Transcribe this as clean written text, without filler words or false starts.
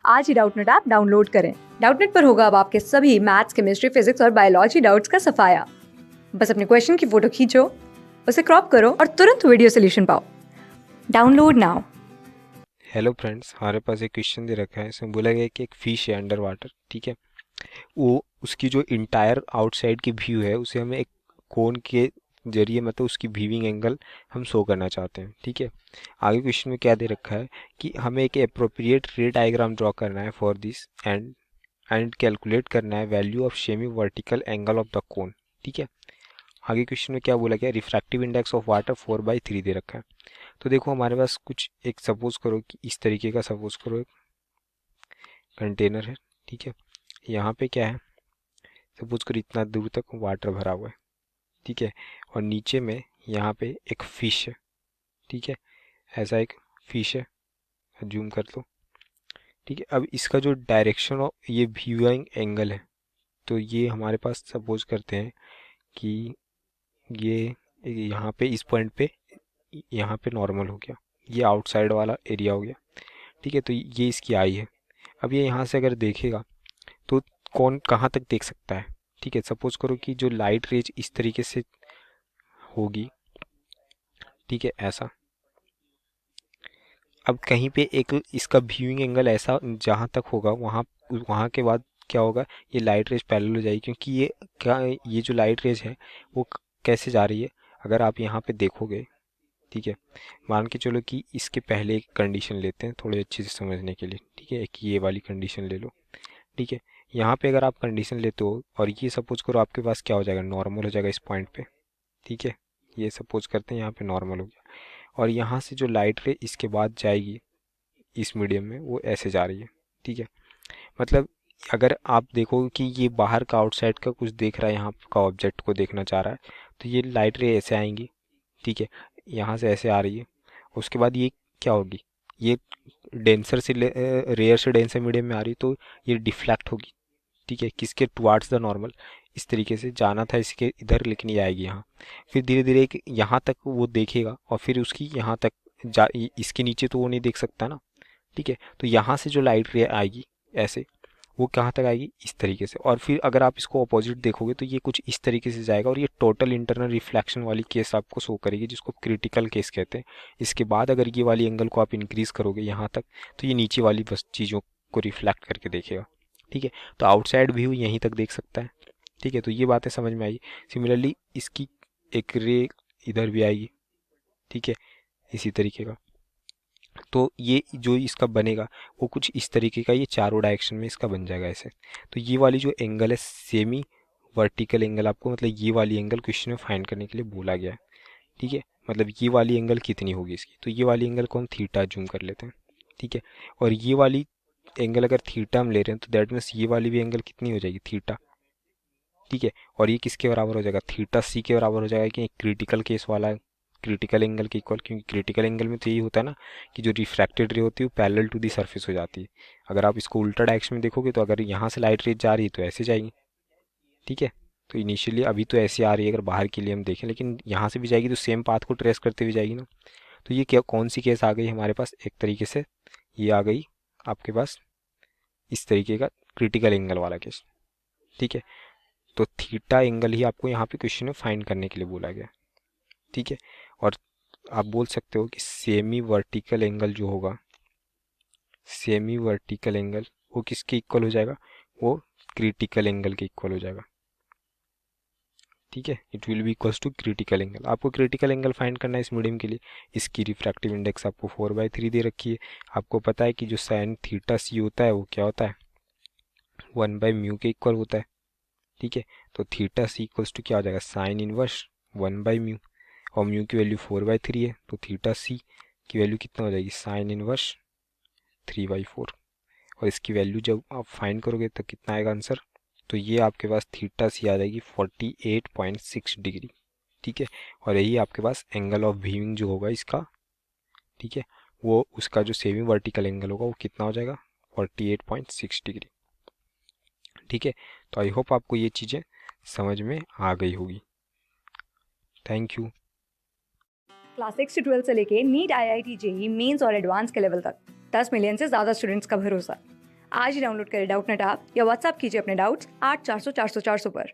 आज ही Doubtnut app download करें। Doubtnut पर होगा अब आपके सभी मैथ्स, केमिस्ट्री, फिजिक्स और बायोलॉजी डाउट्स का सफाया। बस अपने क्वेश्चन की फोटो खींचो, उसे क्रॉप करो और तुरंत वीडियो सोल्यूशन पाओ। Download now. हेलो फ्रेंड्स, हमारे पास एक क्वेश्चन दे रखा है। इसमें बोला गया है कि एक फिश है अंडर वाटर। ठीक है, वो उसकी जो इंटायर आउटसाइड की व्यू है उसे हमें एक कोन के जरिए, मतलब उसकी व्यूइंग एंगल हम शो करना चाहते हैं। ठीक है, आगे क्वेश्चन में क्या दे रखा है कि हमें एक अप्रोप्रिएट रे डायग्राम ड्रॉ करना है फॉर दिस एंड कैलकुलेट करना है value of semi vertical angle of the cone. ठीक है, आगे क्वेश्चन में क्या बोला गया, रिफ्रैक्टिव इंडेक्स ऑफ वाटर 4/3 दे रखा है। तो देखो हमारे पास कुछ एक सपोज करो कि इस तरीके का सपोज करो एक कंटेनर है। ठीक है, यहाँ पे क्या है, सपोज करो इतना दूर तक वाटर भरा हुआ है। ठीक है, और नीचे में यहाँ पे एक फिश है। ठीक है, ऐसा एक फिश है, जूम कर लो। ठीक है, अब इसका जो डायरेक्शन ऑफ ये व्यूइंग एंगल है, तो ये हमारे पास सपोज करते हैं कि ये यहाँ पे इस पॉइंट पे यहाँ पे नॉर्मल हो गया, ये आउटसाइड वाला एरिया हो गया। ठीक है, तो ये इसकी आई है। अब ये यहाँ से अगर देखेगा तो कौन कहाँ तक देख सकता है। ठीक है, सपोज करो कि जो लाइट रेज इस तरीके से होगी। ठीक है, ऐसा। अब कहीं पे एक इसका व्यूइंग एंगल ऐसा जहाँ तक होगा, वहाँ वहाँ के बाद क्या होगा, ये लाइट रेज पैरेलल हो जाएगी, क्योंकि ये क्या, ये जो लाइट रेज है वो कैसे जा रही है, अगर आप यहाँ पे देखोगे। ठीक है, मान के चलो कि इसके पहले एक कंडीशन लेते हैं थोड़े अच्छे से समझने के लिए। ठीक है, एक ये वाली कंडीशन ले लो। ठीक है, यहाँ पे अगर आप कंडीशन लेते हो और ये सपोज करो आपके पास क्या हो जाएगा, नॉर्मल हो जाएगा इस पॉइंट पे। ठीक है, ये सपोज करते हैं यहाँ पे नॉर्मल हो गया, और यहाँ से जो लाइट रे इसके बाद जाएगी इस मीडियम में, वो ऐसे जा रही है। ठीक है, मतलब अगर आप देखो कि ये बाहर का आउटसाइड का कुछ देख रहा है, यहाँ का ऑब्जेक्ट को देखना चाह रहा है, तो ये लाइट रे ऐसे आएंगी। ठीक है, यहाँ से ऐसे आ रही है, उसके बाद ये क्या होगी, ये डेंसर से रेयर से डेंसर मीडियम में आ रही, तो ये डिफ्लेक्ट होगी। ठीक है, किसके टुवार्ड्स द नॉर्मल, इस तरीके से जाना था इसके इधर, लेकिन ये आएगी यहाँ। फिर धीरे धीरे एक यहाँ तक वो देखेगा, और फिर उसकी यहाँ तक इसके नीचे तो वो नहीं देख सकता ना। ठीक है, तो यहाँ से जो लाइट रे आएगी ऐसे, वो कहाँ तक आएगी, इस तरीके से। और फिर अगर आप इसको अपोजिट देखोगे तो ये कुछ इस तरीके से जाएगा, और ये टोटल इंटरनल रिफ्लेक्शन वाली केस आपको शो करेगी, जिसको क्रिटिकल केस कहते हैं। इसके बाद अगर ये वाली एंगल को आप इंक्रीज करोगे यहाँ तक, तो ये नीचे वाली बस चीज़ों को रिफ्लेक्ट करके देखेगा। ठीक है, तो आउटसाइड व्यू यहीं तक देख सकता है। ठीक है, तो ये बातें समझ में आई। सिमिलरली इसकी एक रे इधर भी आएगी। ठीक है, इसी तरीके का, तो ये जो इसका बनेगा वो कुछ इस तरीके का, ये चारों डायरेक्शन में इसका बन जाएगा ऐसे। तो ये वाली जो एंगल है सेमी वर्टिकल एंगल, आपको मतलब ये वाली एंगल क्वेश्चन में फाइंड करने के लिए बोला गया है। ठीक है, मतलब ये वाली एंगल कितनी होगी इसकी, तो ये वाली एंगल को हम थीटा जूम कर लेते हैं। ठीक है, और ये वाली एंगल अगर थीटा हम ले रहे हैं, तो दैट मीन्स ये वाली भी एंगल कितनी हो जाएगी, थीटा। ठीक है, और ये किसके बराबर हो जाएगा, थीटा सी के बराबर हो जाएगा, कि क्रिटिकल केस वाला क्रिटिकल एंगल के इक्वल। क्योंकि क्रिटिकल एंगल में तो यही होता है ना कि जो रिफ्रैक्टेड रे होती है वो पैरेलल टू दी सरफेस हो जाती है। अगर आप इसको उल्टा डायरेक्शन में देखोगे, तो अगर यहाँ से लाइट रेज जा रही है तो ऐसे जाएगी। ठीक है, तो इनिशियली अभी तो ऐसे आ रही है अगर बाहर के लिए हम देखें, लेकिन यहाँ से भी जाएगी तो सेम पाथ को ट्रेस करते हुए जाएगी ना। तो ये क्या, कौन सी केस आ गई हमारे पास, एक तरीके से ये आ गई आपके पास इस तरीके का क्रिटिकल एंगल वाला केस। ठीक है, तो थीटा एंगल ही आपको यहाँ पे क्वेश्चन में फाइंड करने के लिए बोला गया। ठीक है, और आप बोल सकते हो कि सेमी वर्टिकल एंगल जो होगा, सेमी वर्टिकल एंगल वो किसके इक्वल हो जाएगा, वो क्रिटिकल एंगल के इक्वल हो जाएगा। ठीक है, it will be equals to critical angle. आपको क्रिटिकल एंगल फाइंड करना है इस मीडियम के लिए। इसकी रिफ्रैक्टिव इंडेक्स आपको 4/3 दे रखी है। आपको पता है कि जो साइन थीटा सी होता है वो क्या होता है, 1/म्यू के इक्वल होता है। ठीक है, तो थीटा सी इक्वल्स टू क्या हो जाएगा, साइन इनवर्स 1/म्यू, और म्यू की वैल्यू 4/3 है, तो थीटा सी की वैल्यू कितना हो जाएगी, साइन इनवर्स 3/4। और इसकी वैल्यू जब आप फाइंड करोगे तो कितना आएगा आंसर, तो ये आपके पास थीटा सी आ जाएगी 48.6 डिग्री। ठीक है, और यही आपके पास एंगल ऑफ व्यूइंग जो होगा इसका। ठीक है, वो उसका जो सेमी वर्टिकल एंगल होगा वो कितना हो जाएगा, 48.6 डिग्री। ठीक है, तो आई होप आपको ये चीज़ें समझ में आ गई होगी। Thank you. क्लास 6 से 12 से लेके नीट, IIT, JEE मेंस और एडवांस के लेवल तक 10 मिलियन से ज्यादा स्टूडेंट्स का भरोसा। आज ही डाउनलोड करें डाउटनेट ऐप या व्हाट्सएप कीजिए अपने डाउट्स 8400 400 400 पर।